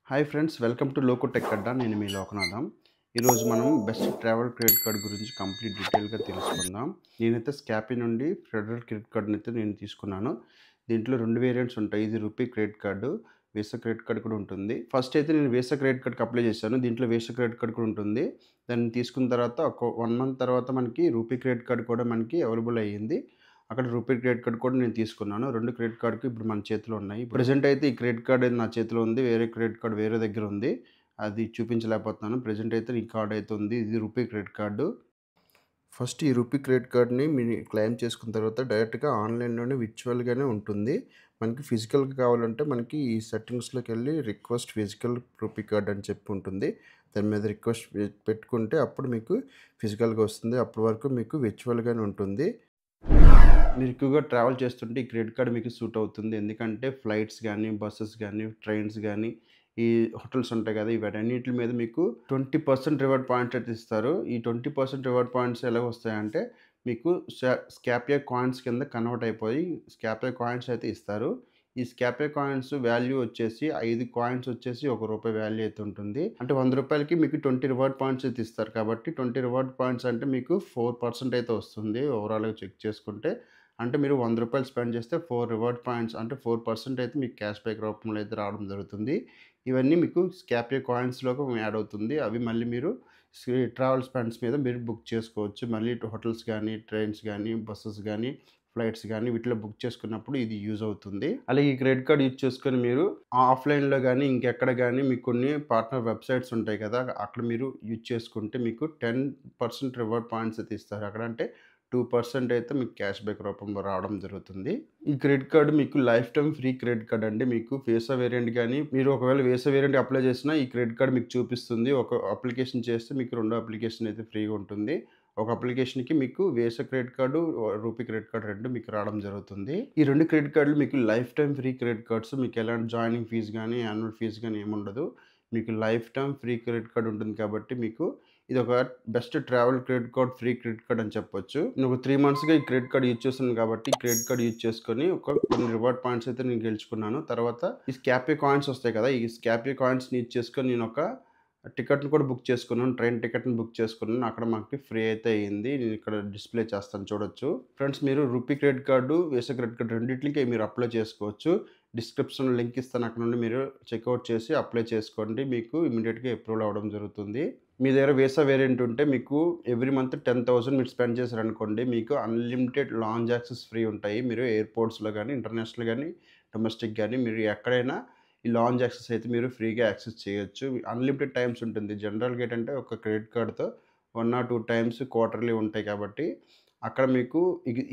Hi friends, welcome to Loko tech Adda. నేను మీ లోకనాథం. ఈరోజు మనం బెస్ట్ ట్రావెల్ క్రెడిట్ కార్డ్ గురించి కంప్లీట్ డీటెయిల్గా తెలుసుకుందాం. నేనైతే స్కాపీ నుండి ఫెడరల్ క్రెడిట్ కార్డ్ని అయితే నేను తీసుకున్నాను. దీంట్లో రెండు వేరియంట్స్ ఉంటాయి. ఇది rupee credit card, Visa credit card కూడా ఉంటుంది. ఫస్ట్ అయితే నేను వీసా క్రెడిట్ కార్డ్కి అప్లై చేశాను. దీంట్లో వీసా క్రెడిట్ కార్డ్ కూడా ఉంటుంది. దాన్ని తీసుకున్న తర్వాత ఒక 1 మంత్ తర్వాత మనకి రూపీ క్రెడిట్ కార్డ్ కూడా మనకి అవైలబుల్ అయ్యింది. అక్కడ రూపీ క్రెడిట్ కార్డ్ కూడా నేను తీసుకున్నాను. 2 క్రెడిట్ కార్డ్‌కి ఇప్పుడు మన చేతిలో ఉన్నాయి. ప్రెజెంట్ అయితే ఈ క్రెడిట్ కార్డ్ నా చేతిలో ఉంది. వేరే క్రెడిట్ కార్డ్ వేరే దగ్గర ఉంది. అది చూపించలేకపోతున్నాను. ప్రెజెంట్ అయితే ఈ కార్డ్ అయితే ఉంది. ఇది రూపీ క్రెడిట్ కార్డు. ఫస్ట్ ఈ రూపీ క్రెడిట్ కార్డ్‌ని మీరు క్లెయిమ్ చేసుకున్న తర్వాత డైరెక్ట్‌గా ఆన్‌లైన్‌లోనే విర్చువల్‌గానే ఉంటుంది. మనకి ఫిజికల్‌గా కావాలంటే మనకి ఈ సెట్టింగ్స్‌లోకెళ్ళి రిక్వెస్ట్ ఫిజికల్ రూపీ కార్డ్ అని చెప్పి ఉంటుంది. దాని మీద రిక్వెస్ట్ పెట్టుకుంటే అప్పుడు మీకు ఫిజికల్‌గా వస్తుంది. అప్పటి వరకు మీకు విర్చువల్‌గానే ఉంటుంది. మీరు ఎక్కువగా ట్రావెల్ చేస్తుంటే ఈ క్రెడిట్ కార్డ్ మీకు సూట్ అవుతుంది. ఎందుకంటే ఫ్లైట్స్ గానీ, బసెస్ గానీ, ట్రైన్స్ గానీ, ఈ హోటల్స్ ఉంటాయి కదా! వీటన్నిటి మీద మీకు 20% రివార్డ్ పాయింట్స్ అయితే ఇస్తారు. ఈ 20% రివార్డ్ పాయింట్స్ ఎలాగొస్తాయంటే మీకు స్కాపియా కాయిన్స్ కింద కన్వర్ట్ అయిపోయి స్కాపియా కాయిన్స్ అయితే ఇస్తారు. ఈ స్కాపియా కాయిన్స్ వాల్యూ వచ్చేసి 5 కాయిన్స్ వచ్చేసి రూ. 1 వాల్యూ అయితే ఉంటుంది. అంటే రూ. 100కి మీకు 20 రివార్డ్ పాయింట్స్ అయితే ఇస్తారు. కాబట్టి 20 రివార్డ్ పాయింట్స్ అంటే మీకు 4% అయితే వస్తుంది ఓవరాల్‌గా చెక్ చేసుకుంటే. అంటే మీరు రూ. 100 స్పెండ్ చేస్తే 4 రివార్డ్ పాయింట్స్ అంటే 4% అయితే మీకు క్యాష్ బ్యాక్ రూపంలో అయితే రావడం జరుగుతుంది. ఇవన్నీ మీకు స్కాపియా కాయిన్స్‌లోకి యాడ్ అవుతుంది. అవి మళ్ళీ మీరు ట్రావెల్ స్పెండ్స్ మీద మీరు బుక్ చేసుకోవచ్చు. మళ్ళీ హోటల్స్ గానీ, ట్రైన్స్ గానీ, బసెస్ గానీ, ఫ్లైట్స్ గానీ వీటిలో బుక్ చేసుకున్నప్పుడు ఇది యూజ్ అవుతుంది. అలాగే ఈ క్రెడిట్ కార్డ్ యూజ్ చేసుకొని మీరు ఆఫ్‌లైన్‌లో గానీ, ఇంకెక్కడ గానీ మీకు కొన్ని పార్ట్నర్ వెబ్‌సైట్స్ ఉంటాయి కదా! అక్కడ మీరు యూజ్ చేసుకుంటే మీకు 10% రివార్డ్ పాయింట్స్ అయితే ఇస్తారు. అక్కడ అంటే 2% అయితే మీకు క్యాష్ బ్యాక్ రూపంలో రావడం జరుగుతుంది. ఈ క్రెడిట్ కార్డ్ మీకు life time free credit card అండి. మీకు వీసా వేరియంట్ గానీ, మీరు ఒకవేళ వీసా వేరియంట్ అప్లై చేసినా ఈ క్రెడిట్ కార్డ్ మీకు చూపిస్తుంది. ఒక అప్లికేషన్ చేస్తే మీకు రెండో అప్లికేషన్ అయితే ఫ్రీగా ఉంటుంది. ఒక అప్లికేషన్‌కి మీకు visa credit card, rupee credit card 2 మీకు రావడం జరుగుతుంది. ఈ 2 క్రెడిట్ కార్డ్‌లు మీకు life time free credit cards. మీకు ఎలాంటి జాయినింగ్ ఫీస్ గానీ, యాన్యువల్ ఫీస్ గానీ ఏముండదు. మీకు life time free credit card ఉంటుంది కాబట్టి మీకు ఇదొక best travel credit card, free credit card అని చెప్పొచ్చు. నేను ఒక 3 మంత్స్‌గా ఈ క్రెడిట్ కార్డ్ యూజ్ చేస్తున్నాను కాబట్టి, ఈ క్రెడిట్ కార్డ్ యూజ్ చేసుకొని కొన్ని రివార్డ్ పాయింట్స్ అయితే నేను గెలుచుకున్నాను. తర్వాత ఈ స్కాపీ కాయిన్స్ వస్తాయి కదా! ఈ స్కాపీ కాయిన్స్‌ని యూజ్ చేసుకొని నేనొక టికెట్‌ని కూడా బుక్ చేసుకున్నాను. ట్రైన్ టికెట్‌ని బుక్ చేసుకున్నాను. అక్కడ మనకి ఫ్రీ అయితే అయింది. నేను ఇక్కడ డిస్‌ప్లే చేస్తాను చూడొచ్చు. ఫ్రెండ్స్, మీరు RuPay credit card, Visa credit card రెండిట్లికి మీరు అప్లై చేసుకోవచ్చు. డిస్క్రిప్షన్‌లో లింక్ ఇస్తాను. అక్కడ నుండి మీరు చెక్‌ఔట్ చేసి అప్లై చేసుకోండి. మీకు ఇమ్మీడియేట్‌గా అప్రూవల్ అవ్వడం జరుగుతుంది. మీ దగ్గర వీసా వేరియంట్ ఉంటే మీకు ఎవ్రీ మంత్ 10,000 మీరు స్పెండ్ చేశారనుకోండి, మీకు అన్‌లిమిటెడ్ లాంజ్ యాక్సెస్ ఫ్రీ ఉంటాయి. మీరు ఎయిర్‌పోర్ట్స్‌లో గానీ, ఇంటర్నేషనల్ గానీ, డొమెస్టిక్ గానీ మీరు ఎక్కడైనా ఈ లాంజ్ యాక్సెస్ అయితే మీరు ఫ్రీగా యాక్సెస్ చేయొచ్చు. అన్‌లిమిటెడ్ టైమ్స్ ఉంటుంది. జనరల్‌గా ఏంటంటే ఒక క్రెడిట్ కార్డ్‌తో 1 ఆర్ 2 టైమ్స్ క్వార్టర్లీ ఉంటాయి కాబట్టి, అక్కడ మీకు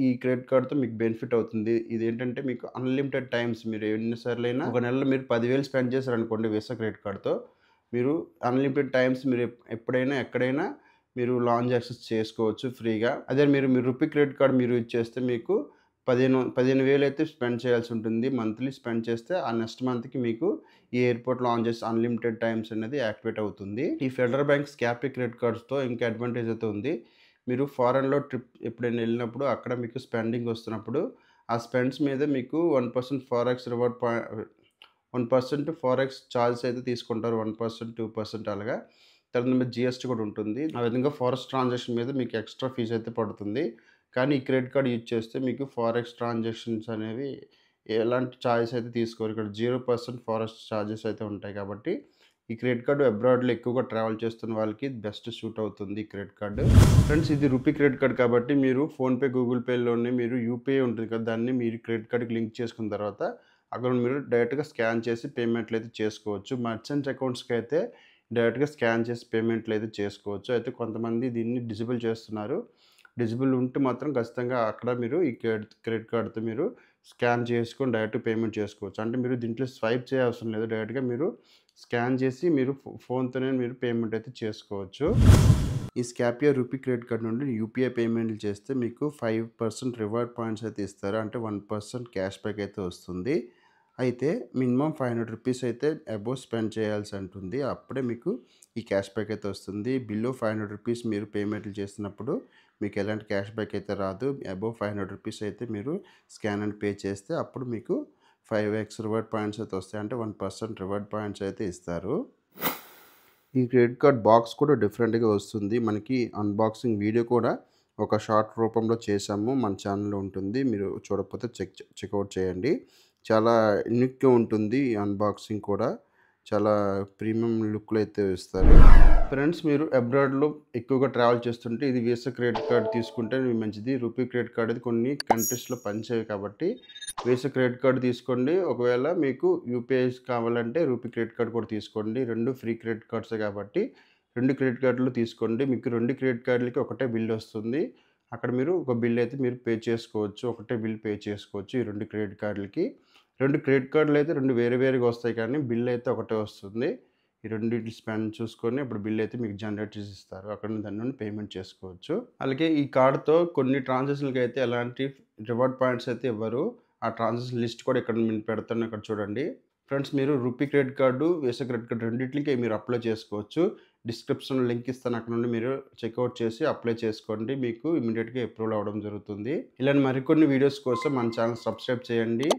ఈ క్రెడిట్ కార్డ్‌తో మీకు బెనిఫిట్ అవుతుంది. ఇదేంటంటే మీకు అన్‌లిమిటెడ్ టైమ్స్ మీరు ఎన్ని సార్లైనా ఒక నెలలో మీరు 10,000 స్పెండ్ చేశారనుకోండి వీసా క్రెడిట్ కార్డ్‌తో, మీరు అన్‌లిమిటెడ్ టైమ్స్ మీరు ఎప్పుడైనా, ఎక్కడైనా మీరు లాంజ్ యాక్సెస్ చేసుకోవచ్చు ఫ్రీగా. అదే మీరు రూపీ క్రెడిట్ కార్డ్ మీరు యూజ్ చేస్తే మీకు 15,000 అయితే స్పెండ్ చేయాల్సి ఉంటుంది. మంత్లీ స్పెండ్ చేస్తే ఆ నెక్స్ట్ మంత్‌కి మీకు ఈ ఎయిర్‌పోర్ట్ లాంజెస్ అన్‌లిమిటెడ్ టైమ్స్ అనేది యాక్టివేట్ అవుతుంది. ఈ ఫెడరల్ బ్యాంక్ స్కాపీ క్రెడిట్ కార్డ్స్‌తో ఇంకా అడ్వాంటేజ్ అయితే ఉంది. మీరు ఫారెన్‌లో ట్రిప్ ఎప్పుడైనా వెళ్ళినప్పుడు అక్కడ మీకు స్పెండింగ్ వస్తున్నప్పుడు ఆ స్పెండ్స్ మీద మీకు 1% ఫారెక్స్ రివార్డ్ 1% ఫారెక్స్ చార్జెస్ అయితే తీసుకుంటారు. 1%, 2% అలాగా. తర్వాత మీద జీఎస్టీ కూడా ఉంటుంది. ఆ విధంగా ఫారెక్స్ ట్రాన్సాక్షన్ మీద మీకు ఎక్స్‌ట్రా ఫీజ్ అయితే పడుతుంది. కానీ ఈ క్రెడిట్ కార్డ్ యూజ్ చేస్తే మీకు ఫారెక్స్ ట్రాన్సాక్షన్స్ అనేవి ఎలాంటి చార్జెస్ అయితే తీసుకోరు. ఇక్కడ 0% ఫారెక్స్ చార్జెస్ అయితే ఉంటాయి కాబట్టి, ఈ క్రెడిట్ కార్డ్ అబ్రాడ్‌లో ఎక్కువగా ట్రావెల్ చేస్తున్న వాళ్ళకి బెస్ట్ సూట్ అవుతుంది ఈ క్రెడిట్ కార్డ్. ఫ్రెండ్స్, ఇది రూపీ క్రెడిట్ కార్డ్ కాబట్టి మీరు ఫోన్‌పే, గూగుల్ పేలోనే మీరు యూపీఐ ఉంటుంది కదా! దాన్ని మీరు క్రెడిట్ కార్డ్‌కి లింక్ చేసుకున్న తర్వాత అక్కడ మీరు డైరెక్ట్‌గా స్కాన్ చేసి పేమెంట్లు అయితే చేసుకోవచ్చు. మర్చెంట్ అకౌంట్స్‌కి అయితే డైరెక్ట్‌గా స్కాన్ చేసి పేమెంట్లు అయితే చేసుకోవచ్చు. అయితే కొంతమంది దీన్ని డిజేబుల్ చేస్తున్నారు. డిజేబుల్ ఉంటే మాత్రం ఖచ్చితంగా అక్కడ మీరు ఈ క్రెడిట్ కార్డ్‌తో మీరు స్కాన్ చేసుకొని డైరెక్ట్ పేమెంట్ చేసుకోవచ్చు. అంటే మీరు దీంట్లో స్వైప్ చేయవసరం లేదు. డైరెక్ట్‌గా మీరు స్కాన్ చేసి మీరు ఫోన్‌తోనే మీరు పేమెంట్ అయితే చేసుకోవచ్చు. ఈ స్కాపియా రూపీ క్రెడిట్ కార్డ్ నుండి యూపీఐ పేమెంట్లు చేస్తే మీకు 5% రివార్డ్ పాయింట్స్ అయితే ఇస్తారు. అంటే 1% క్యాష్ బ్యాక్ అయితే వస్తుంది. అయితే మినిమమ్ రూ. 500 అయితే అబోవ్ స్పెండ్ చేయాల్సి ఉంటుంది. అప్పుడే మీకు ఈ క్యాష్ బ్యాక్ అయితే వస్తుంది. బిలో రూ. 500 మీరు పేమెంట్లు చేసినప్పుడు మీకు ఎలాంటి క్యాష్ బ్యాక్ అయితే రాదు. అబోవ్ రూ. 500 అయితే మీరు స్కాన్ అండ్ పే చేస్తే అప్పుడు మీకు 5x రివార్డ్ పాయింట్స్ అయితే వస్తాయి. అంటే 1% రివార్డ్ పాయింట్స్ అయితే ఇస్తారు. ఈ క్రెడిట్ కార్డ్ బాక్స్ కూడా డిఫరెంట్‌గా వస్తుంది. మనకి అన్బాక్సింగ్ వీడియో కూడా ఒక షార్ట్ రూపంలో చేశాము. మన ఛానెల్‌లో ఉంటుంది. మీరు చూడకపోతే చెక్‌ఔట్ చేయండి. చాలా యూనిక్‌గా ఉంటుంది ఈ అన్బాక్సింగ్ కూడా. చాలా ప్రీమియం లుక్‌లో అయితే ఇస్తారు. ఫ్రెండ్స్, మీరు అబ్రాడ్‌లో ఎక్కువగా ట్రావెల్ చేస్తుంటే ఇది వీసా క్రెడిట్ కార్డ్ తీసుకుంటే మంచిది. రూపీ క్రెడిట్ కార్డ్ అది కొన్ని కంట్రీస్‌లో పనిచేయవు కాబట్టి వీసా క్రెడిట్ కార్డ్ తీసుకోండి. ఒకవేళ మీకు యూపీఐస్ కావాలంటే రూపీ క్రెడిట్ కార్డ్ కూడా తీసుకోండి. 2 ఫ్రీ క్రెడిట్ కార్డ్సే కాబట్టి 2 క్రెడిట్ కార్డులు తీసుకోండి. మీకు 2 క్రెడిట్ కార్డులకి ఒకటే బిల్ వస్తుంది. అక్కడ మీరు ఒక బిల్ అయితే మీరు పే చేసుకోవచ్చు. ఒకటే బిల్ పే చేసుకోవచ్చు ఈ 2 క్రెడిట్ కార్డులకి. 2 క్రెడిట్ కార్డులు అయితే 2 వేరే వేరేగా వస్తాయి కానీ బిల్ అయితే ఒకటే వస్తుంది. ఈ రెండిటి స్పెండ్ చూసుకొని అప్పుడు బిల్ అయితే మీకు జనరేట్ చేసి ఇస్తారు. అక్కడ దాని నుండి పేమెంట్ చేసుకోవచ్చు. అలాగే ఈ కార్డ్‌తో కొన్ని ట్రాన్సాక్షన్‌లకి అయితే ఎలాంటి రివార్డ్ పాయింట్స్ అయితే ఇవ్వరు. ఆ ట్రాన్సాక్షన్ లిస్ట్ కూడా ఇక్కడ నేను పెడతాను, ఇక్కడ చూడండి. ఫ్రెండ్స్, మీరు RuPay credit card, Visa credit card రెండిట్లకి మీరు అప్లై చేసుకోవచ్చు. డిస్క్రిప్షన్‌లో లింక్ ఇస్తాను. అక్కడ నుండి మీరు చెక్‌ఔట్ చేసి అప్లై చేసుకోండి. మీకు ఇమ్మీడియేట్‌గా అప్రూవల్ అవ్వడం జరుగుతుంది. ఇలాంటి మరికొన్ని వీడియోస్ కోసం మన ఛానల్ సబ్స్క్రైబ్ చేయండి.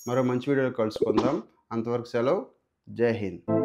మరో మంచి వీడియోలో కలుసుకుందాం. అంతవరకు సెలవు. జై హింద్.